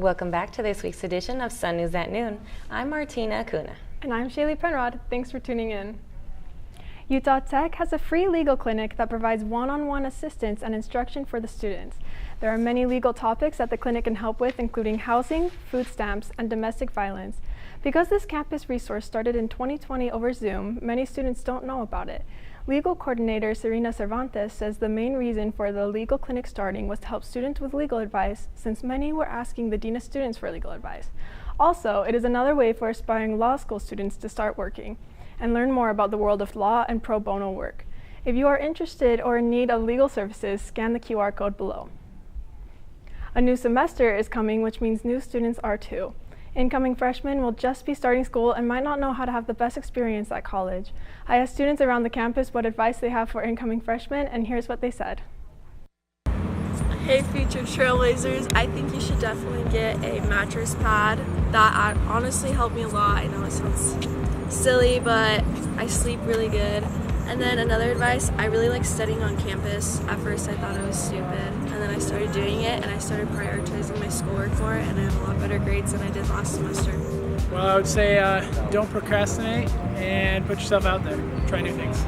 Welcome back to this week's edition of Sun News at Noon. I'm Martina Acuna. And I'm Shaylee Penrod. Thanks for tuning in. Utah Tech has a free legal clinic that provides one-on-one assistance and instruction for the students. There are many legal topics that the clinic can help with, including housing, food stamps, and domestic violence. Because this campus resource started in 2020 over Zoom, many students don't know about it. Legal coordinator Serena Cervantes says the main reason for the legal clinic starting was to help students with legal advice, since many were asking the Dean of Students for legal advice. Also, it is another way for aspiring law school students to start working and learn more about the world of law and pro bono work. If you are interested or in need of legal services, scan the QR code below. A new semester is coming, which means new students are too. Incoming freshmen will just be starting school and might not know how to have the best experience at college. I asked students around the campus what advice they have for incoming freshmen, and here's what they said. Hey future trailblazers, I think you should definitely get a mattress pad. That honestly helped me a lot. I know it sounds silly, but I sleep really good. And then another advice, I really like studying on campus. At first I thought it was stupid, and then I started doing it and I started prioritizing my schoolwork for it, and I have a lot better grades than I did last semester. Well, I would say don't procrastinate and put yourself out there. Try new things.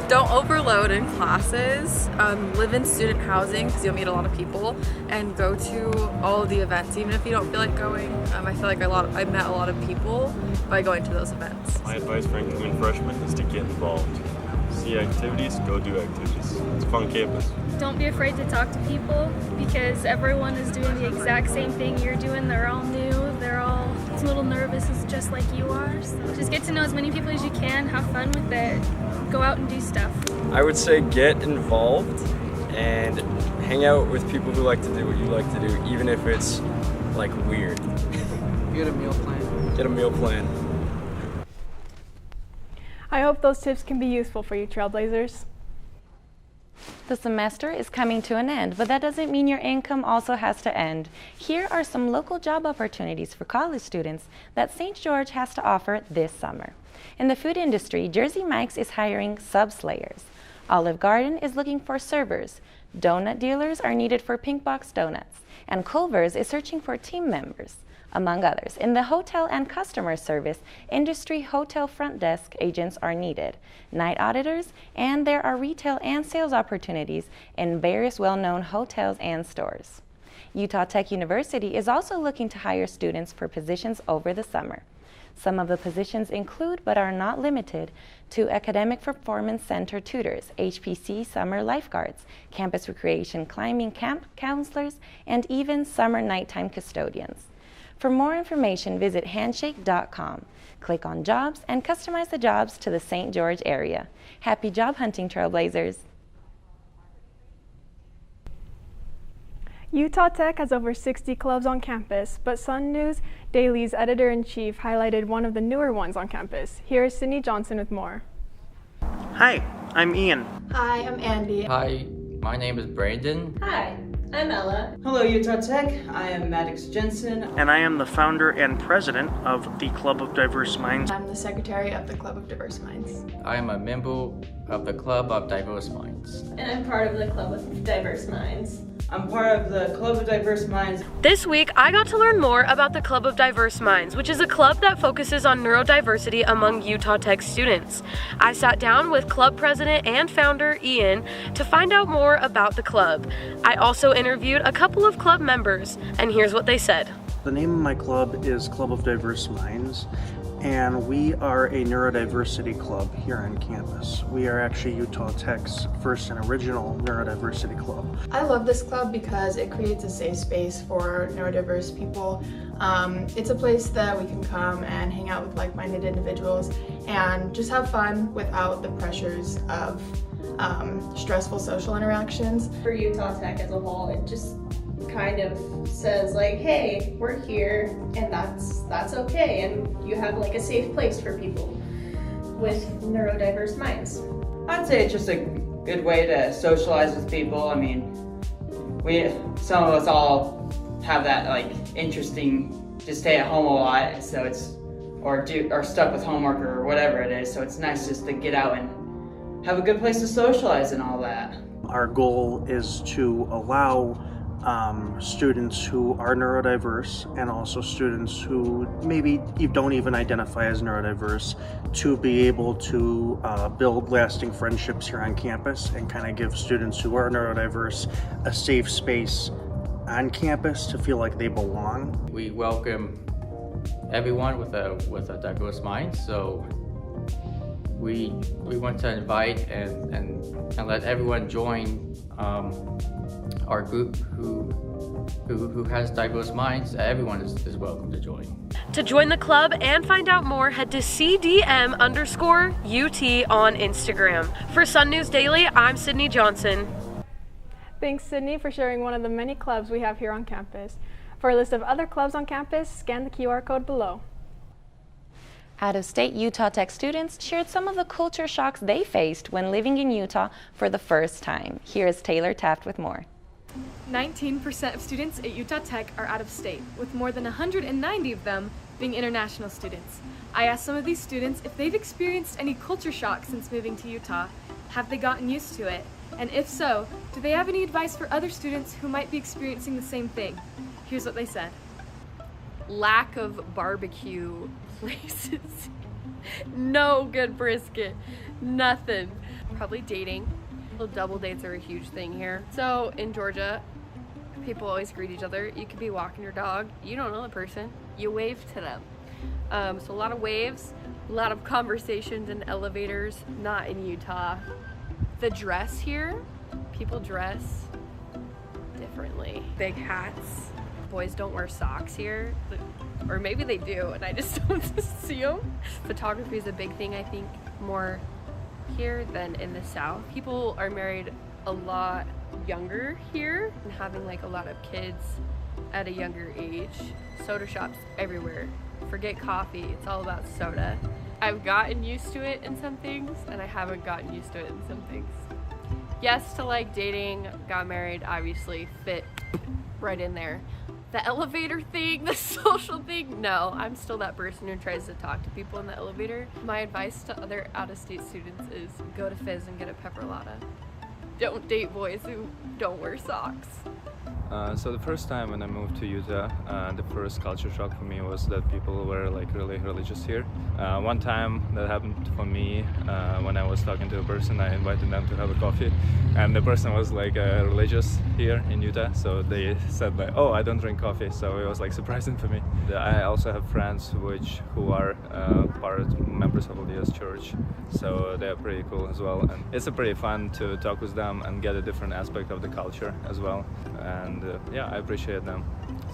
Don't overload in classes, live in student housing because you'll meet a lot of people, and go to all of the events even if you don't feel like going. I feel like I met a lot of people by going to those events. My advice for incoming freshmen is to get involved. See activities, go do activities. It's a fun campus. Don't be afraid to talk to people because everyone is doing the exact same thing you're doing. They're all new, they're all a little nervous, it's just like you are. So just get to know as many people as you can, have fun with it, go out and do stuff. I would say get involved and hang out with people who like to do what you like to do, even if it's like weird. Get a meal plan. Get a meal plan. I hope those tips can be useful for you, Trailblazers. The semester is coming to an end, but that doesn't mean your income also has to end. Here are some local job opportunities for college students that St. George has to offer this summer. In the food industry, Jersey Mike's is hiring sub-slayers. Olive Garden is looking for servers. Donut dealers are needed for Pink Box Donuts. And Culver's is searching for team members, among others. In the hotel and customer service industry, hotel front desk agents are needed, night auditors, and there are retail and sales opportunities in various well-known hotels and stores. Utah Tech University is also looking to hire students for positions over the summer. Some of the positions include, but are not limited to, Academic Performance Center tutors, HPC summer lifeguards, campus recreation climbing camp counselors, and even summer nighttime custodians. For more information, visit handshake.com. Click on Jobs and customize the jobs to the St. George area. Happy job hunting, Trailblazers! Utah Tech has over 60 clubs on campus, but Sun News Daily's editor-in-chief highlighted one of the newer ones on campus. Here is Sydney Johnson with more. Hi, I'm Ian. Hi, I'm Andy. Hi, my name is Brandon. Hi, I'm Ella. Hello, Utah Tech. I am Maddox Jensen. And I am the founder and president of the Club of Diverse Minds. I'm the secretary of the Club of Diverse Minds. I am a member of the Club of Diverse Minds. And I'm part of the Club of Diverse Minds. I'm part of the Club of Diverse Minds. This week, I got to learn more about the Club of Diverse Minds, which is a club that focuses on neurodiversity among Utah Tech students. I sat down with club president and founder Ian to find out more about the club. I also interviewed a couple of club members, and here's what they said. The name of my club is Club of Diverse Minds, and we are a neurodiversity club here on campus. We are actually Utah Tech's first and original neurodiversity club. I love this club because it creates a safe space for neurodiverse people. It's a place that we can come and hang out with like-minded individuals and just have fun without the pressures of stressful social interactions. For Utah Tech as a whole, it just kind of says like, hey, we're here and that's okay, and you have like a safe place for people with neurodiverse minds. I'd say it's just a good way to socialize with people. I mean, some of us all have that like interesting, just stay at home a lot, so it's or stuck with homework or whatever it is, so it's nice just to get out and have a good place to socialize and all that. Our goal is to allow students who are neurodiverse and also students who maybe you don't even identify as neurodiverse to be able to build lasting friendships here on campus and kind of give students who are neurodiverse a safe space on campus to feel like they belong. We welcome everyone with a diverse mind, so we want to invite and let everyone join our group who has diverse minds. Everyone is welcome to join. To join the club and find out more, head to CDM_UT on Instagram. For Sun News Daily, I'm Sydney Johnson. Thanks, Sydney, for sharing one of the many clubs we have here on campus. For a list of other clubs on campus, scan the QR code below. Out-of-state Utah Tech students shared some of the culture shocks they faced when living in Utah for the first time. Here is Taylor Taft with more. 19% of students at Utah Tech are out of state, with more than 190 of them being international students. I asked some of these students if they've experienced any culture shock since moving to Utah. Have they gotten used to it? And if so, do they have any advice for other students who might be experiencing the same thing? Here's what they said. Lack of barbecue places. No good brisket. Nothing. Probably dating. Well, double dates are a huge thing here. So in Georgia, people always greet each other. You could be walking your dog. You don't know the person. You wave to them. So a lot of waves, a lot of conversations in elevators. Not in Utah. The dress here, people dress differently. Big hats. Boys don't wear socks here, or maybe they do and I just don't see them. Photography is a big thing, I think, more here than in the South. People are married a lot younger here and having like a lot of kids at a younger age. Soda shops everywhere. Forget coffee, it's all about soda. I've gotten used to it in some things and I haven't gotten used to it in some things. Yes to like dating, got married, obviously fit right in there. The elevator thing, the social thing, no, I'm still that person who tries to talk to people in the elevator. My advice to other out-of-state students is go to Fizz and get a pepper latte. Don't date boys who don't wear socks. So the first time when I moved to Utah, the first culture shock for me was that people were like really religious here. One time that happened for me when I was talking to a person, I invited them to have a coffee, and the person was like religious here in Utah, so they said like, oh, I don't drink coffee, so it was like surprising for me. I also have friends who are members of LDS Church, so they're pretty cool as well, and it's pretty fun to talk with them and get a different aspect of the culture as well. And yeah, I appreciate them.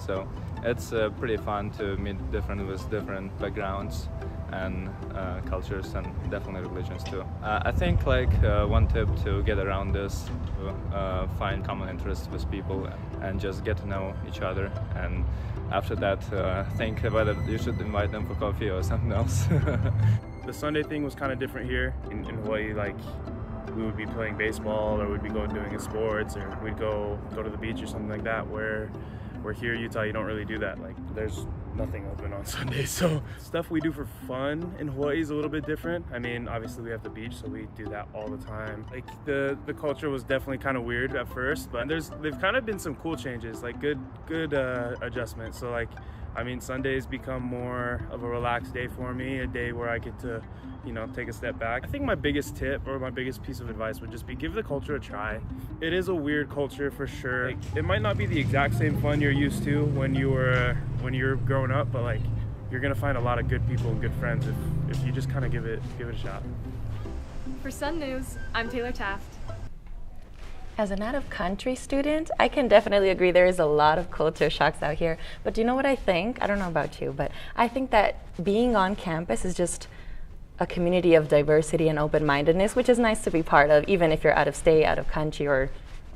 So it's pretty fun to meet with different backgrounds and cultures and definitely religions too. I think like one tip to get around this, find common interests with people and just get to know each other. And after that, think whether you should invite them for coffee or something else. The Sunday thing was kind of different here in Hawaii. Like, we would be playing baseball, or we'd be going doing sports, or we'd go to the beach or something like that. Where here in Utah, you don't really do that. Like, there's nothing open on Sundays. So stuff we do for fun in Hawaii is a little bit different. I mean, obviously we have the beach, so we do that all the time. Like, the culture was definitely kind of weird at first, but they've kind of been some cool changes, like good adjustments. So like, I mean, Sundays become more of a relaxed day for me, a day where I get to, take a step back. I think my biggest tip or my biggest piece of advice would just be give the culture a try. It is a weird culture for sure. Like, it might not be the exact same fun you're used to when you're growing up, but like, you're gonna find a lot of good people and good friends if you just kind of give it a shot. For Sun News, I'm Taylor Taft. As an out-of-country student, I can definitely agree there is a lot of culture shocks out here. But do you know what I think? I don't know about you, but I think that being on campus is just a community of diversity and open-mindedness, which is nice to be part of, even if you're out of state, out of country, or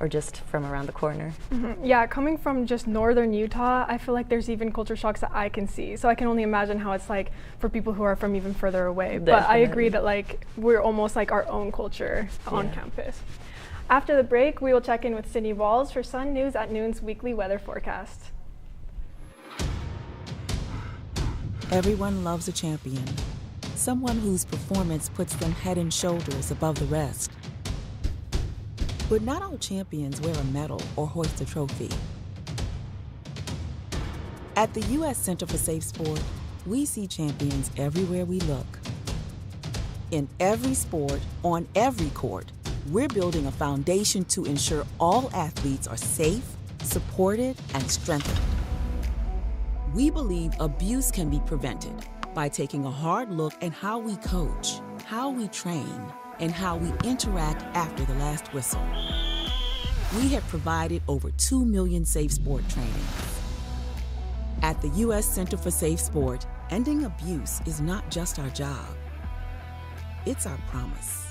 just from around the corner. Mm-hmm. Yeah, coming from just northern Utah, I feel like there's even culture shocks that I can see. So I can only imagine how it's like for people who are from even further away. Definitely. But I agree that like we're almost like our own culture on campus. After the break, we will check in with Sydney Walls for Sun News at Noon's weekly weather forecast. Everyone loves a champion, someone whose performance puts them head and shoulders above the rest. But not all champions wear a medal or hoist a trophy. At the U.S. Center for Safe Sport, we see champions everywhere we look. In every sport, on every court, we're building a foundation to ensure all athletes are safe, supported, and strengthened. We believe abuse can be prevented by taking a hard look at how we coach, how we train, and how we interact after the last whistle. We have provided over 2 million safe sport trainings. At the U.S. Center for Safe Sport, ending abuse is not just our job, it's our promise.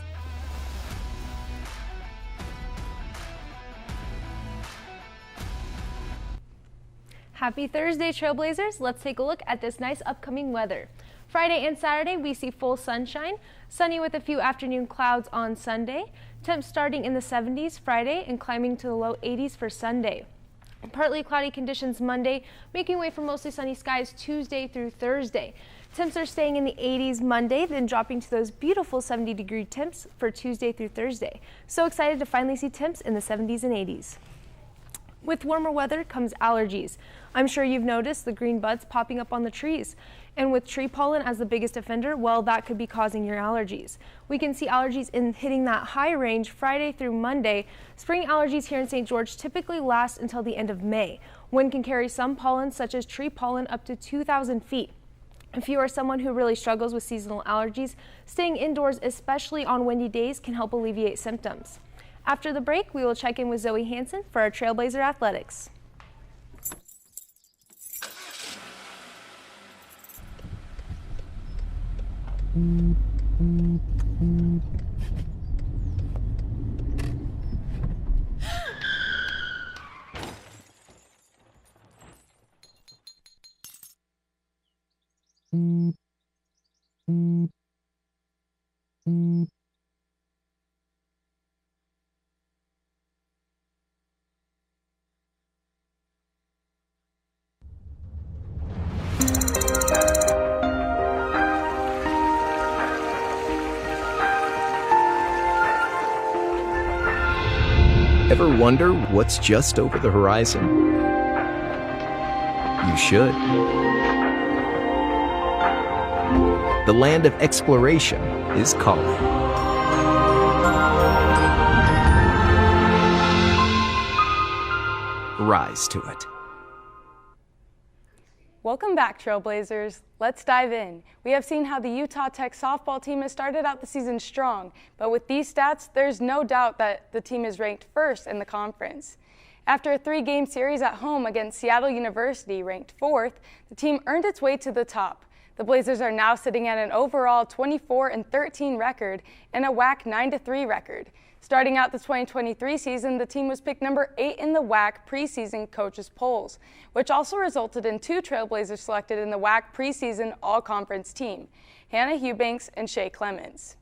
Happy Thursday, Trailblazers. Let's take a look at this nice upcoming weather. Friday and Saturday, we see full sunshine, sunny with a few afternoon clouds on Sunday. Temps starting in the 70s Friday and climbing to the low 80s for Sunday. Partly cloudy conditions Monday, making way for mostly sunny skies Tuesday through Thursday. Temps are staying in the 80s Monday, then dropping to those beautiful 70-degree temps for Tuesday through Thursday. So excited to finally see temps in the 70s and 80s. With warmer weather comes allergies. I'm sure you've noticed the green buds popping up on the trees. And with tree pollen as the biggest offender, well, that could be causing your allergies. We can see allergies hitting that high range Friday through Monday. Spring allergies here in St. George typically last until the end of May. Wind can carry some pollen, such as tree pollen, up to 2,000 feet. If you are someone who really struggles with seasonal allergies, staying indoors, especially on windy days, can help alleviate symptoms. After the break, we will check in with Zoe Hansen for our Trailblazer Athletics. Ever wonder what's just over the horizon? You should. The land of exploration is calling. Rise to it. Welcome back, Trailblazers. Let's dive in. We have seen how the Utah Tech softball team has started out the season strong, but with these stats, there's no doubt that the team is ranked first in the conference. After a 3-game series at home against Seattle University, ranked 4th, the team earned its way to the top. The Blazers are now sitting at an overall 24-13 record and a WAC 9-3 record. Starting out the 2023 season, the team was picked number 8 in the WAC preseason coaches polls, which also resulted in 2 Trailblazers selected in the WAC preseason all-conference team, Hannah Eubanks and Shay Clemens.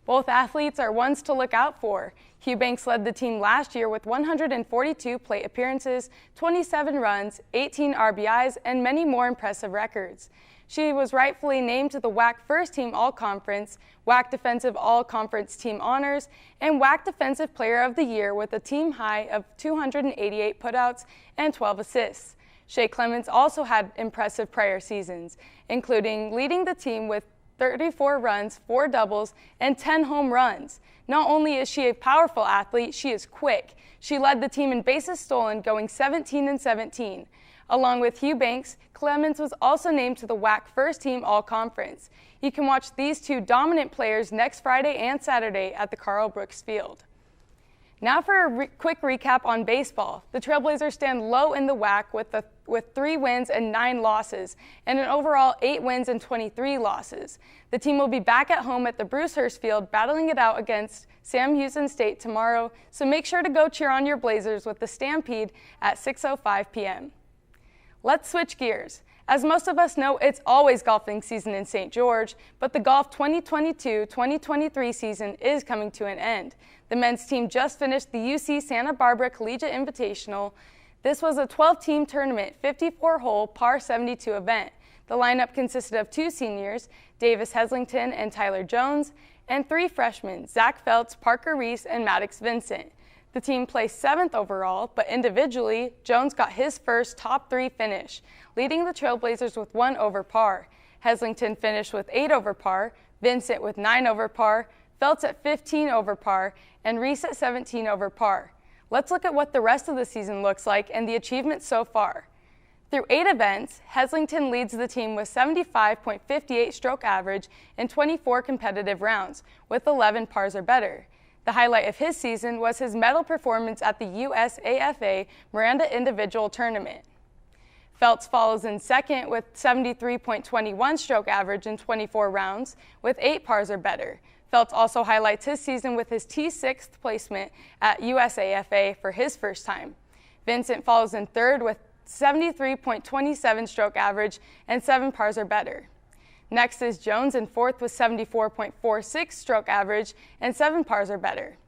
Both athletes are ones to look out for. Eubanks led the team last year with 142 plate appearances, 27 runs, 18 RBIs, and many more impressive records. She was rightfully named to the WAC First Team All-Conference, WAC Defensive All-Conference Team Honors, and WAC Defensive Player of the Year with a team high of 288 putouts and 12 assists. Shay Clemens also had impressive prior seasons, including leading the team with 34 runs, 4 doubles, and 10 home runs. Not only is she a powerful athlete, she is quick. She led the team in bases stolen, going 17-17. Along with Eubanks, Clemens was also named to the WAC First Team All-Conference. You can watch these 2 dominant players next Friday and Saturday at the Carl Brooks Field. Now for a quick recap on baseball. The Trailblazers stand low in the WAC with 3 wins and 9 losses, and an overall 8 wins and 23 losses. The team will be back at home at the Bruce Hurst Field battling it out against Sam Houston State tomorrow, so make sure to go cheer on your Blazers with the Stampede at 6:05 p.m. Let's switch gears. As most of us know, it's always golfing season in St. George, but the golf 2022-2023 season is coming to an end. The men's team just finished the UC Santa Barbara Collegiate Invitational. This was a 12-team tournament, 54-hole par 72 event. The lineup consisted of 2 seniors, Davis Heslington and Tyler Jones, and 3 freshmen, Zach Feltz, Parker Reese, and Maddox Vincent. The team placed 7th overall, but individually, Jones got his first top 3 finish, leading the Trailblazers with 1 over par. Heslington finished with 8 over par, Vincent with 9 over par, Feltz at 15 over par, and Reese at 17 over par. Let's look at what the rest of the season looks like and the achievements so far. Through 8 events, Heslington leads the team with 75.58 stroke average in 24 competitive rounds, with 11 pars or better. The highlight of his season was his medal performance at the USAFA Miranda Individual Tournament. Feltz follows in second with 73.21 stroke average in 24 rounds, with 8 pars or better. Feltz also highlights his season with his T6th placement at USAFA for his first time. Vincent follows in third with 73.27 stroke average and 7 pars or better. Next is Jones in fourth with 74.46 stroke average and 7 pars or better.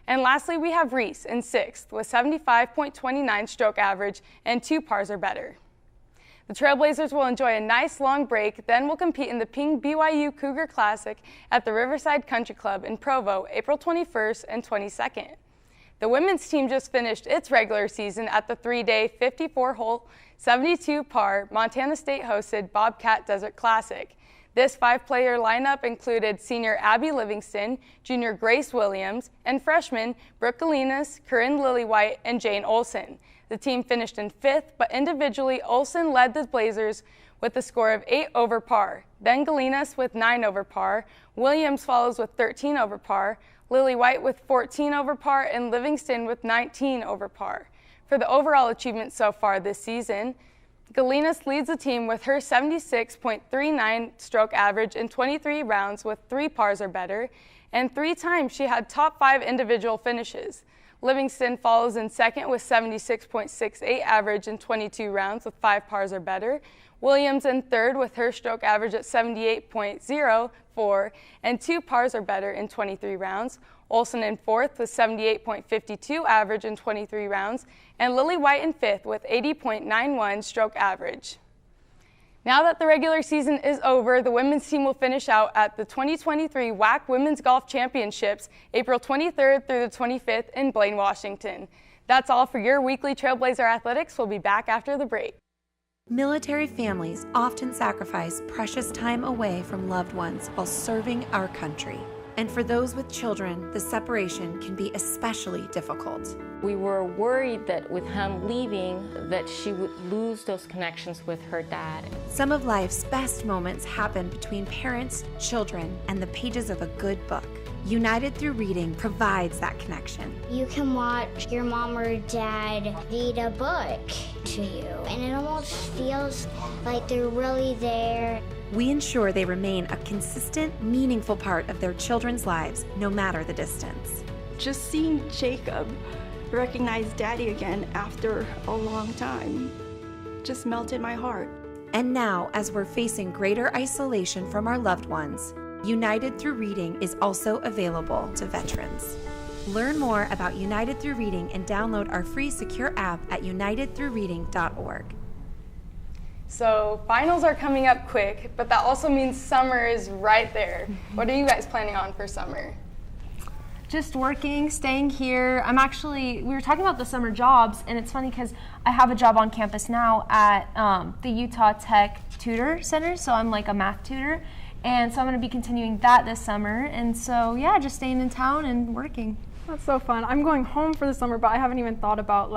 And lastly, we have Reese in sixth with 75.29 stroke average and 2 pars or better. The Trailblazers will enjoy a nice long break, then will compete in the Ping BYU Cougar Classic at the Riverside Country Club in Provo, April 21st and 22nd. The women's team just finished its regular season at the 3-day, 54-hole, 72-par Montana State-hosted Bobcat Desert Classic. This 5-player lineup included senior Abby Livingston, junior Grace Williams, and freshmen Brooke Galinas, Corinne Lillywhite, and Jane Olson. The team finished in 5th, but individually Olson led the Blazers with a score of 8 over par, then Galinas with 9 over par, Williams follows with 13 over par, Lillywhite with 14 over par, and Livingston with 19 over par. For the overall achievement so far this season, Galinas leads the team with her 76.39 stroke average in 23 rounds with 3 pars or better, and 3 times she had top 5 individual finishes. Livingston follows in second with 76.68 average in 22 rounds with 5 pars or better. Williams in third with her stroke average at 78.04 and 2 pars or better in 23 rounds. Olson in fourth with 78.52 average in 23 rounds, and Lillywhite in fifth with 80.91 stroke average. Now that the regular season is over, the women's team will finish out at the 2023 WAC Women's Golf Championships, April 23rd through the 25th in Blaine, Washington. That's all for your weekly Trailblazer Athletics. We'll be back after the break. Military families often sacrifice precious time away from loved ones while serving our country. And for those with children, the separation can be especially difficult. We were worried that with him leaving, that she would lose those connections with her dad. Some of life's best moments happen between parents, children, and the pages of a good book. United Through Reading provides that connection. You can watch your mom or dad read a book to you, and it almost feels like they're really there. We ensure they remain a consistent, meaningful part of their children's lives, no matter the distance. Just seeing Jacob recognize Daddy again after a long time just melted my heart. And now, as we're facing greater isolation from our loved ones, United Through Reading is also available to veterans. Learn more about United Through Reading and download our free secure app at unitedthroughreading.org. So finals are coming up quick, but that also means summer is right there. What are you guys planning on for summer? Just working, staying here. We were talking about the summer jobs, and it's funny because I have a job on campus now at the Utah Tech Tutor Center, so I'm like a math tutor, and so I'm going to be continuing that this summer, and so yeah, just staying in town and working. That's so fun. I'm going home for the summer, but I haven't even thought about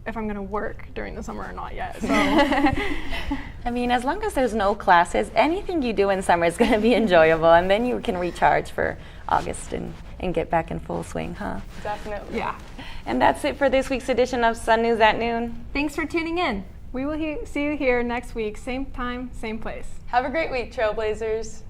if I'm going to work during the summer or not yet. So. I mean, as long as there's no classes, anything you do in summer is going to be enjoyable, and then you can recharge for August and get back in full swing, huh? Definitely. Yeah. And that's it for this week's edition of Sun News at Noon. Thanks for tuning in. We will see you here next week, same time, same place. Have a great week, Trailblazers.